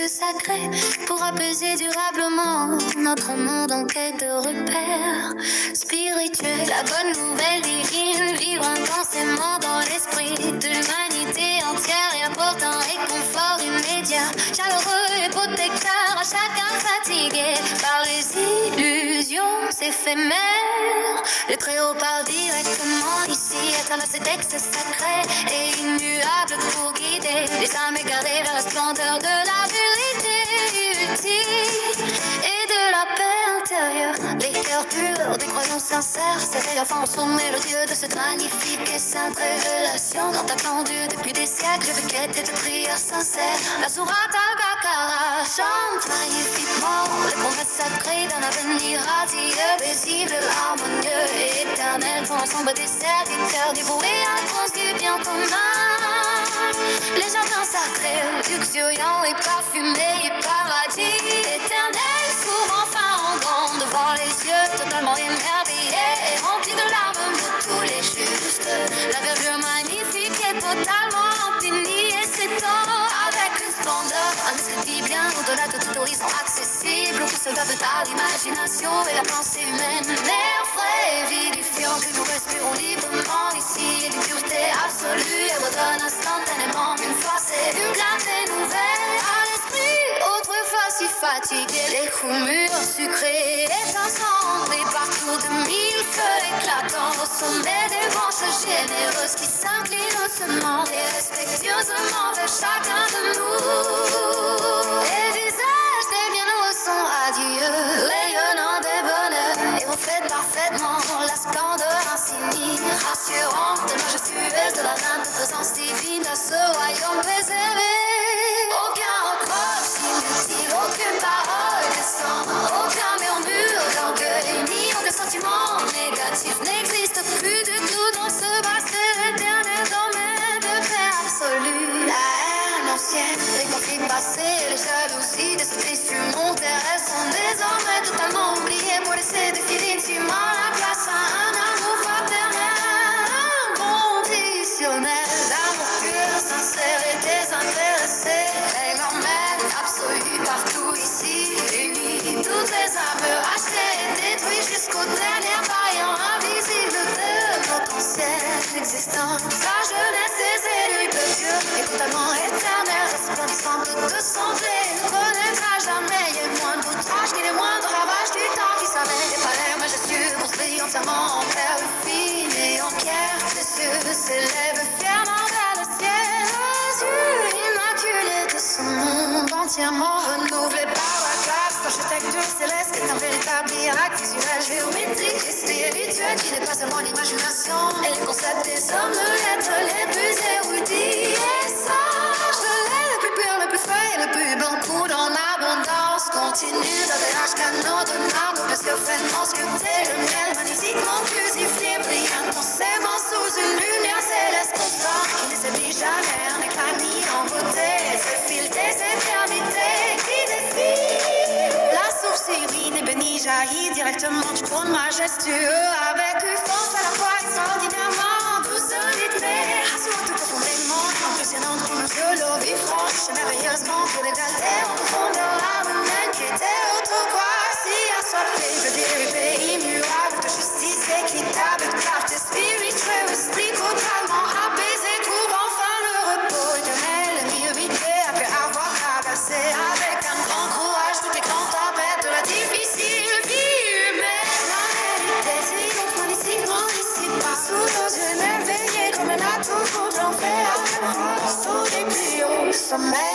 disque sacré pour apaiser durablement notre monde en quête de repères spirituels. La bonne nouvelle divine vivre intensément dans l'esprit de l'humanité entière et apporte un réconfort immédiat, chaleureux et protecteur à chacun fatigué par les illusions éphémères. Le Très-Haut parle directement ici à travers ces textes sacrés et immuables pour guider les âmes égarées vers la splendeur de la vérité ultime et de la paix intérieure. Les cœurs purs, des croyants sincères, s'éveillent enfin au sommet le Dieu de cette magnifique et sainte révélation tant attendue depuis des siècles. Je veux quêter de prières sincères. La sourate al-Baqarah chante magnifiquement les promesses sacrées d'un avenir radieux, paisible, harmonieux et éternel pour l'ensemble des serviteurs dévoués à la cause du bien commun. Les jardins sacrés, luxuriants et parfumés et paradis éternel s'ouvrent enfin en grand devant les yeux totalement émerveillés et remplis de larmes de tous les justes. La verdure magnifique est totalement empinie et s'étend avec une splendeur indescriptible bien au-delà de tout horizon accessible, où se doivent à l'imagination et la pensée humaine. L'air frais et vivifiant que nous respirons librement ici est d'une pureté absolue et redonne instantanément une force et une clarté nouvelle à l'esprit autrefois si fatigué. Les coups mûrs, sucrés, étincelants et partout de mille feux éclatants au sommet des branches généreuses qui s'inclinent doucement et respectueusement vers chacun de nous. Les visages des bienheureux sont radieux, rayonnant de bonheur et reflètent parfaitement la splendeur infinie, rassurante et majestueuse de la naine de présence divine à ce royaume préservé. Aucun reproche inutile, aucune parole décente, aucun murmure d'orgueil, ni aucun sentiment négatif n'existe plus du tout dans ce vaste et éternel domaine de paix absolue. La haine ancienne, les conflits passés, les jalousies de ce triste monde terrestre sont désormais totalement oubliés pour laisser définitivement la place à un amour fraternel, inconditionnel, d'amour pur, sincère et désintéressé, règlement même absolu partout ici, unis toutes les âmes achetées et détruites jusqu'au dernier paillant invisible de notre ancienne existence. La jeunesse des élus de Dieu est totalement éternelle, resplendissante de santé, ne connaîtra jamais les moindres outrages ni les moindres ravages du temps qui s'amène des palais majestueux construits entièrement en perles fines et en pierre précieuse s'élèvent fièrement vers le ciel. Les yeux immaculés de ce monde entièrement renouvelé par la classe d'architecture céleste est un véritable miracle visuel, géométrique et spirituel qui dépasse seulement l'imagination et les concepts des hommes de lettres les plus érudits et sages. De lait le plus pur, le plus frais, le plus blanc coule en abondance, continue d'un village canon de marbre précieusement sculpté, le miel magnifiquement fusifié brille intensément sous une lumière céleste constante qui ne s'éblit jamais en éclat ni en beauté, ses fils des éternités qui défilent. La source irine et bénie jaillit directement du trône majestueux avec une force à la fois extraordinairement douce rythmée, rassurant tout profondément, impressionnante pour nos yeux, l'eau vive franche et merveilleusement pour l'égalité en profondeur l'âme humaine qui était autrefois si assoiffée de vérité immuable, de justice équitable, de clarté spirituelle, esprit totalement apaisé, trouve enfin le repos éternel, mérité après avoir traversé avec un grand courage toutes les grandes tempêtes de la difficile vie humaine. La réalité triomphe magnifiquement ici bas, sous nos yeux émerveillés comme un atout pour tromper à la force, sous les plus hauts sommets.